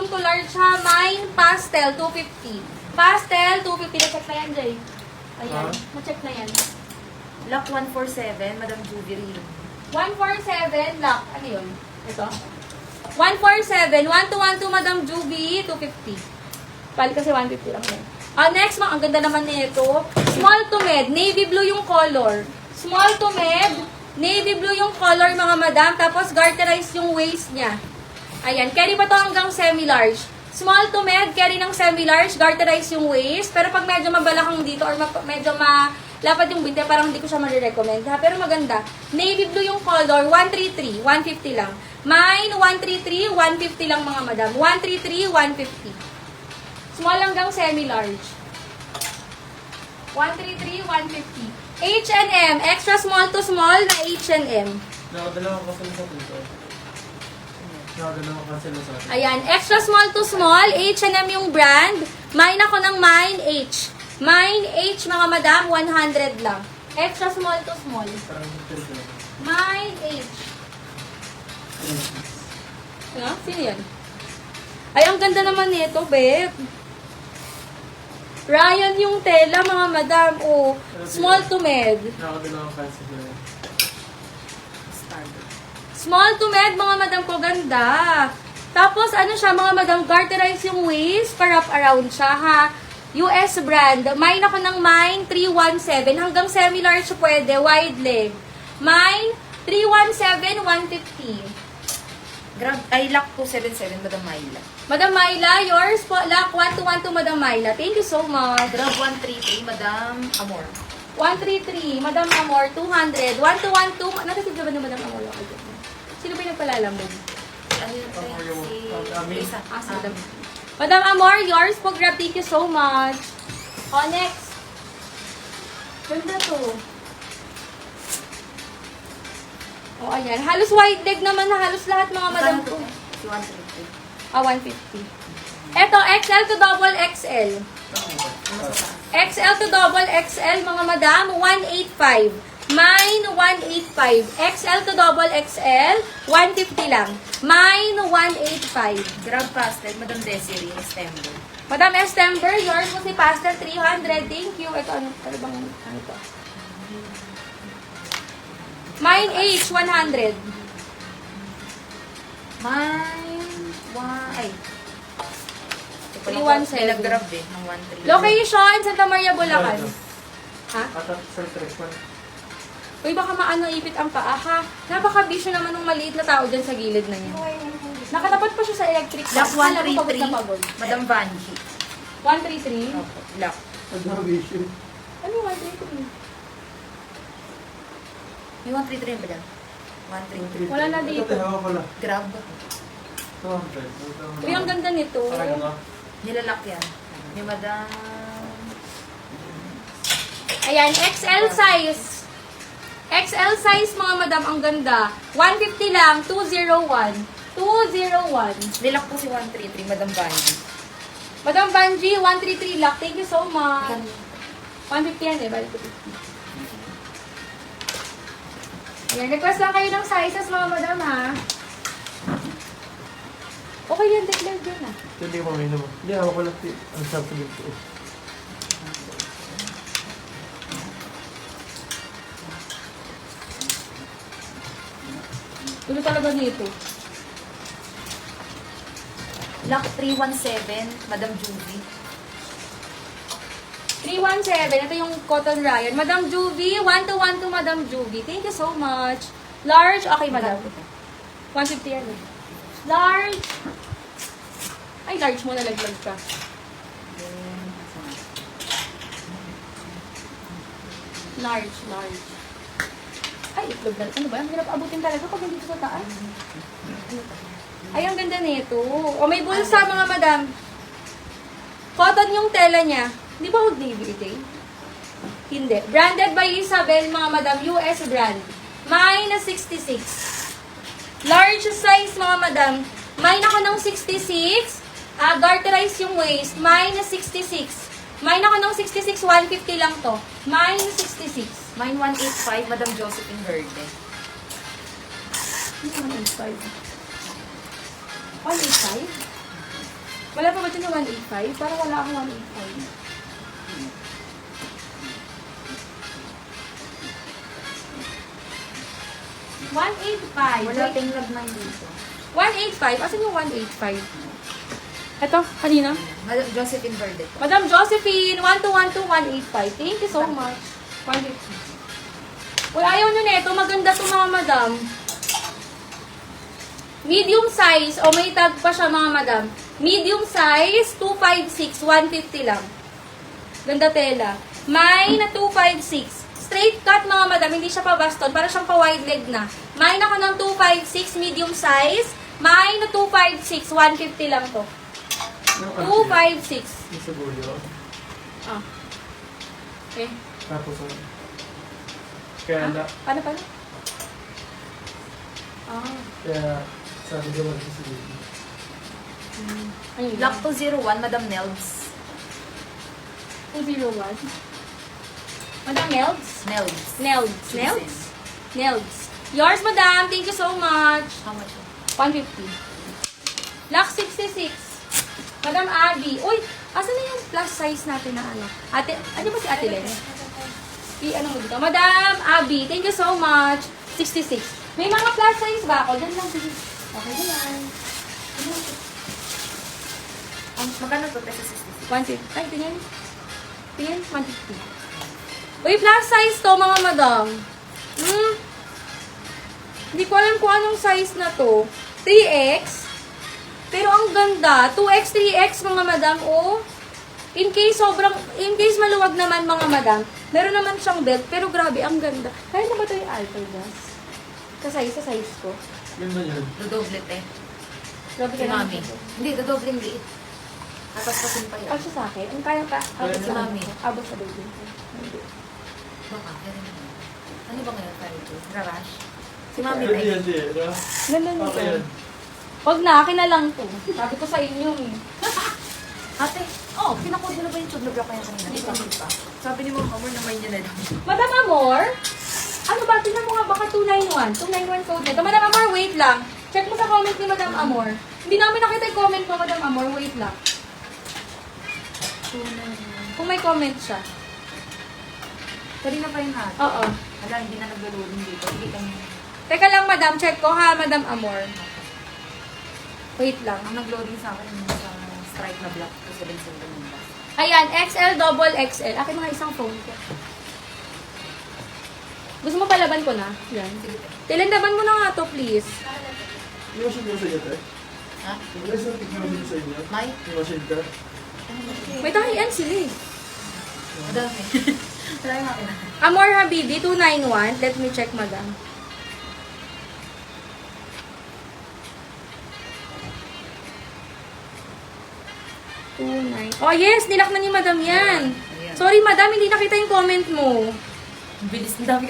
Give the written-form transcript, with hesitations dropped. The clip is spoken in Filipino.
medium to large ha. Mine, pastel, 250. Pastel, 250. Na-check na yan, Jay. Ayan, na-check na yan. Lock 147, Madam Juvie. 147, lock. Ano yun? Ito. 147, 1212, Madam Juby, 250. Pali kasi 150 lang yan. Next, ang ganda naman nito. Small to med, navy blue yung color. Small to med, navy blue yung color, mga madam. Tapos, garterize yung waist niya. Ayan, carry pa to hanggang semi-large. Small to med, carry ng semi-large, garterize yung waist. Pero pag medyo mabalakang dito or medyo malapad yung binte, parang hindi ko siya ma-recommend. Pero maganda. Navy blue yung color, 133, 150 lang. Mine, 133, 150 lang mga madam. 133, 150. Small hanggang semi-large. 133, 150. H&M, extra small to small na H&M. Nakadalawa ka sila sa puso. Nakadalawa ka sila sa atin. Ayan, extra small to small, H&M yung brand. Mine ako ng Mine H. Mine H, mga madam, 100 lang. Extra small to small. Parang ito. Mine H. Ano? Sino yan? Ay, ang ganda naman nito, babe. Ryan yung tela, mga madam. Oh, small to med. Nakadalawa ka sila. Small to med, mga madam ko, ganda. Tapos, ano siya, mga madam, garterize yung waist, pa-wrap around siya, ha. US brand. Mine ako ng Mine 317. Hanggang semi-large pwede, wide leg. Mine 317, 150. Grab, ay, lock 277, Madam Myla. Madam Myla, yours po, lock 1212, Madam Myla. Thank you so much. Grab 133, Madam Amor. 133, Madam Amor, 200. 1212, natasigla ba na Madam Amor ako dyan? Sino ba yung nagpalalamog? Ano yun? Ami. Isa. Ah, si Madam. Madam Amor, yours po, grab. Thank you so much. Next. Ganda to. Ayan. Halos wide leg naman na halos lahat mga madam ko. Si 133. 150. Eto, XL to double XL. XL to double XL, mga madam, 185. Mine, 185. XL to double XL, 150 lang. Mine, 185. Grab pastel, Madam Desiree, Estember. Madam Estember, yours mo si Pastor, 300. Thank you. Ito, ano bang, ano to? Mine, H, 100. Mine, ay. 317. May nag-grab eh, ng 133. Location, Santa Maria, Bulacan. Ha? Atat sa treatment. Uy, baka maano ipit ang paa, ha? Napaka-bisyo naman ng maliit na tao dyan sa gilid na niya. Nakatapat pa siya sa electric Lock box. Alam mo, pagod 133, na pagod. Madam Vanji. 133? Opo, lock. Adorabation. Ano yung 133? May 133 ba dyan? 133. Wala na Ito, dito. tahawa pala. Grab. 200. Uy, ang ganda nito. Parang ano? Nilalak yan. May Madam... Ayan, XL size. XL size, mga madam, ang ganda. 150 lang, 201. 201. Nilak po si 133, Madam Vanji. Madam Banji, 133 lock. Thank you so much. 150 yan eh, balik ko 50. Ayan, request lang kayo ng sizes, mga madam, ha? Okay yan, declare dyan, ha? Ito hindi ko may naman. Hindi, ako pala ang sabi dito. Tulo talaga nito. Lock 317, Madam Juvie. 317, ito yung cotton Ryan. Madam Juvie, 1212 Madam Juvie. Thank you so much. Large, okay, madam. 150 yan eh. Large. Ay, large mo, nalaglag ka. Large, large. Ay, itlog na. Ano ba? Ang hirap abutin talaga pag hindi sa taas. Ay, ang ganda nito. O, may bulsa, mga madam. Cotton yung tela niya. Di ba Old Navy ito eh? Hindi. Branded by Isabel, mga madam. US brand. Mine na 66. Large size, mga madam. Mine ako ng 66. Garterize yung waist. Mine na 66. Mine ako ng 66. 150 lang to. Mine na 66. Mine 185, Madam Josephine Verde. 185? 185? Wala pa ba dyan yung 185? Parang wala akong 185. Wala 185. tayong lagman dito. 185? Asan yung 185? Ito, kanina. Madam Josephine Verde po. Madam Josephine, 1212-185. Thank you so much. 150. Uy, ayaw nyo nito. Maganda to mga madam. Medium size. O, may tag pa siya mga madam. Medium size, 256. 150 lang. Ganda tela. May na 256. Straight cut mga madam. Hindi siya pa baston. Para siyang pa wide leg na. May ako ng 256 medium size. May na 256. 150 lang to. 256. Yung sa gulyo. Ah. Okay. Tapos, kaya Ah, paano? Ah. kaya sabi ko wala sa baby. Ayun. Block 201, Madam Nelds. 201. Madam Nelds? Nelds. Nelds. Nelds? Nelds. Yours, madam. Thank you so much. How much? 150. Lock 66. Madam Abby. Uy, asan na yung plus size natin na ano? Ate, ano ba si Ate Len? Ano mo dito? Madam Abby, thank you so much. 66. May mga plus size ba ako? Diyan lang. Sige. Okay na yan. Magkano to? Peso 66. 150. Ay, tingin. Tingin, 150. Uy, plus size to, mga madam. Hindi ko alam kung anong size na to. 3X. Pero ang ganda. 2X, 3X, mga madam. Oh. In case maluwag naman, mga madam. Meron naman siyang belt. Pero grabe, ang ganda. Kaya na ba ito yung alter gas? Sa size ko. Yun ba yun? Dodoblet eh. Grabe Si ka naman Mami. ito. Hindi, dodoblet liit. Tapos pa yan. Ano siya sa akin? Ang kaya pa? Abot Kaya sa na. mami. Abot sa baby. Hindi. Baka, ano ba ngayon tayo ito? Rarash? Si Mami Hindi tayo. yan, di. Ganun Okay ito. yan. Wag na, akin na lang to. Sabi ko sa inyo eh. Ate, pinakod mo na ba yung tube? Nag-block kaya kanina? Hindi pa. Sabi ni Ma'am Amor na may niya na daw. Madam Amor? Ano ba? Tingnan mo nga baka 291. 291 code nito. Madam Amor, wait lang. Check mo sa comment ni Madam Amor. Hindi namin nakita yung comment mo, Madam Amor. Wait lang. Kung may comment siya. Kanina pa yung hati. Oo. Wala, hindi na nag-loading dito. Hindi kami. Teka lang, Madam. Check ko ha, Madam Amor. Wait lang. Ang nag-loading sa akin yung sa strike na block ko sa Benson Domingo. Ayan, XL, double XL. Akin mga isang phone ko. Gusto mo palaban ko na? Yan. Tilandaban mo na nga to, please. Yung machine ko sa iyo, te? Ha? Yung isang technology sa inyo? May? Yung machine ka? May tahian sila eh. Madami. Wala yung akin na. Amor Habibi, 291. Let me check, madam. Oh yes, nilak na ni madam yan. Ayan. Sorry madam, hindi nakita yung comment mo. Bilis, ang dami